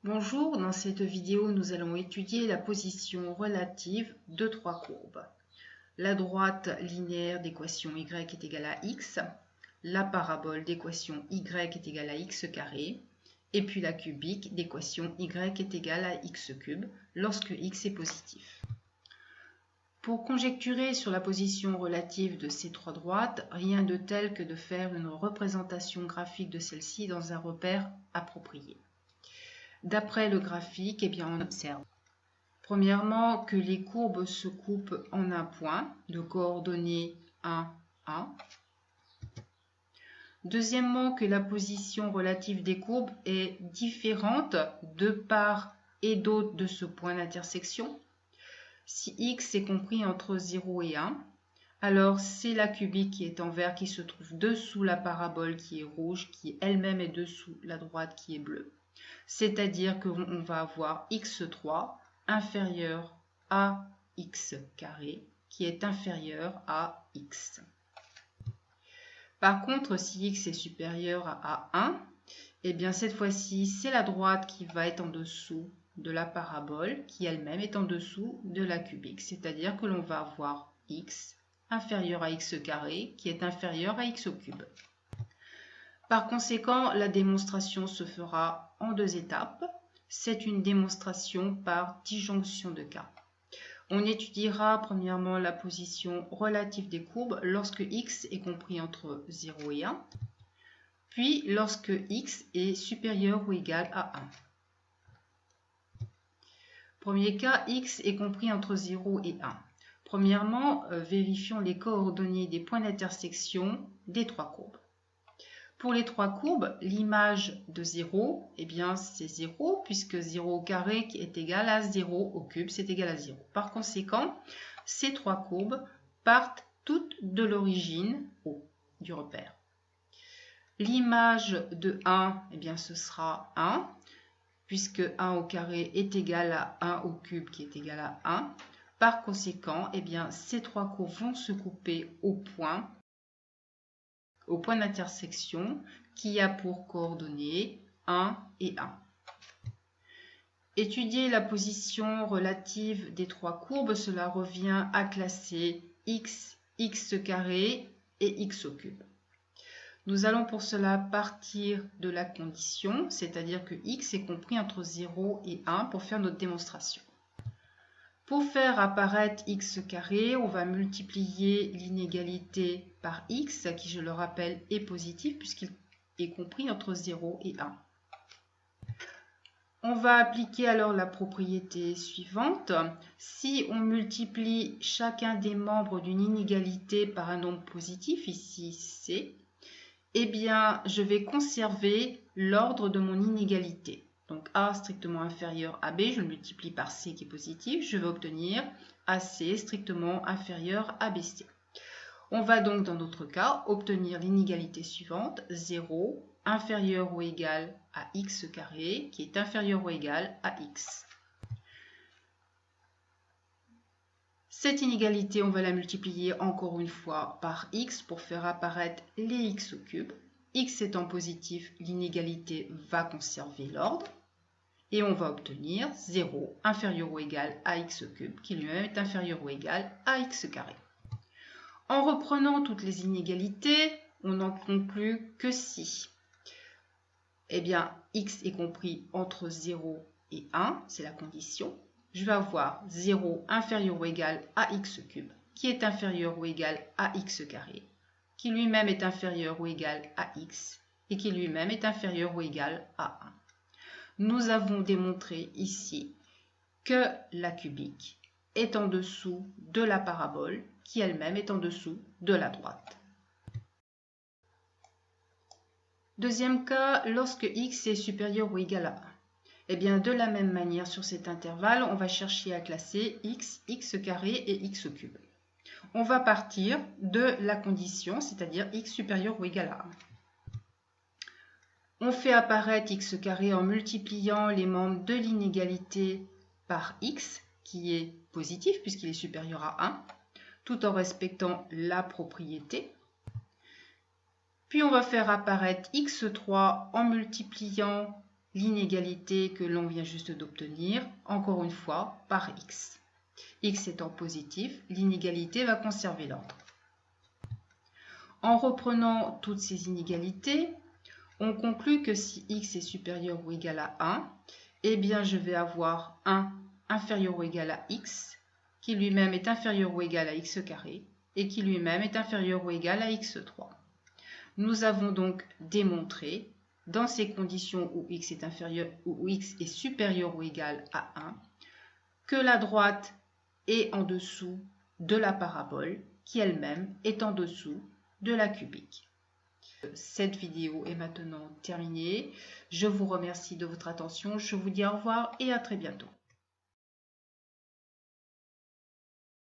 Bonjour, dans cette vidéo, nous allons étudier la position relative de trois courbes. La droite linéaire d'équation y est égale à x, la parabole d'équation y est égale à x carré, et puis la cubique d'équation y est égale à x cube lorsque x est positif. Pour conjecturer sur la position relative de ces trois droites, rien de tel que de faire une représentation graphique de celle-ci dans un repère approprié. D'après le graphique, on observe premièrement que les courbes se coupent en un point de coordonnées 1, 1. Deuxièmement, que la position relative des courbes est différente de part et d'autre de ce point d'intersection. Si x est compris entre 0 et 1, alors c'est la cubique qui est en vert qui se trouve dessous la parabole qui est rouge, qui elle-même est dessous la droite qui est bleue. C'est-à-dire qu'on va avoir x3 inférieur à x carré, qui est inférieur à x. Par contre, si x est supérieur à 1, eh bien cette fois-ci, c'est la droite qui va être en dessous de la parabole, qui elle-même est en dessous de la cubique. C'est-à-dire que l'on va avoir x inférieur à x carré, qui est inférieur à x au cube. Par conséquent, la démonstration se fera en deux étapes. C'est une démonstration par disjonction de cas. On étudiera premièrement la position relative des courbes lorsque x est compris entre 0 et 1, puis lorsque x est supérieur ou égal à 1. Premier cas, x est compris entre 0 et 1. Premièrement, vérifions les coordonnées des points d'intersection des trois courbes. Pour les trois courbes, l'image de 0, c'est 0, puisque 0 au carré est égal à 0 au cube, c'est égal à 0. Par conséquent, ces trois courbes partent toutes de l'origine O du repère. L'image de 1, ce sera 1, puisque 1 au carré est égal à 1 au cube qui est égal à 1. Par conséquent, ces trois courbes vont se couper au point d'intersection qui a pour coordonnées 1 et 1. Étudier la position relative des trois courbes, cela revient à classer x, x carré et x au cube. Nous allons pour cela partir de la condition, c'est-à-dire que x est compris entre 0 et 1 pour faire notre démonstration. Pour faire apparaître x carré, on va multiplier l'inégalité par x, qui je le rappelle est positif puisqu'il est compris entre 0 et 1. On va appliquer alors la propriété suivante. Si on multiplie chacun des membres d'une inégalité par un nombre positif, ici c, je vais conserver l'ordre de mon inégalité. Donc A strictement inférieur à B, je le multiplie par C qui est positif, je vais obtenir AC strictement inférieur à BC. On va donc dans notre cas obtenir l'inégalité suivante, 0 inférieur ou égal à x carré, qui est inférieur ou égal à x. Cette inégalité, on va la multiplier encore une fois par x pour faire apparaître les x au cube. X étant positif, l'inégalité va conserver l'ordre. Et on va obtenir 0 inférieur ou égal à x cube, qui lui-même est inférieur ou égal à x carré. En reprenant toutes les inégalités, on n'en conclut que si x est compris entre 0 et 1, c'est la condition. Je vais avoir 0 inférieur ou égal à x cube, qui est inférieur ou égal à x carré, qui lui-même est inférieur ou égal à x, et qui lui-même est inférieur ou égal à 1. Nous avons démontré ici que la cubique est en dessous de la parabole, qui elle-même est en dessous de la droite. Deuxième cas, lorsque x est supérieur ou égal à 1. De la même manière, sur cet intervalle, on va chercher à classer x, x carré et x cube. On va partir de la condition, c'est-à-dire x supérieur ou égal à 1. On fait apparaître x carré en multipliant les membres de l'inégalité par x, qui est positif puisqu'il est supérieur à 1, tout en respectant la propriété. Puis on va faire apparaître x3 en multipliant l'inégalité que l'on vient juste d'obtenir, encore une fois, par x. X étant positif, l'inégalité va conserver l'ordre. En reprenant toutes ces inégalités, on conclut que si x est supérieur ou égal à 1, eh bien je vais avoir 1 inférieur ou égal à x, qui lui-même est inférieur ou égal à x carré, et qui lui-même est inférieur ou égal à x3. Nous avons donc démontré, dans ces conditions où x est supérieur ou égal à 1, que la droite est en dessous de la parabole, qui elle-même est en dessous de la cubique. Cette vidéo est maintenant terminée. Je vous remercie de votre attention. Je vous dis au revoir et à très bientôt.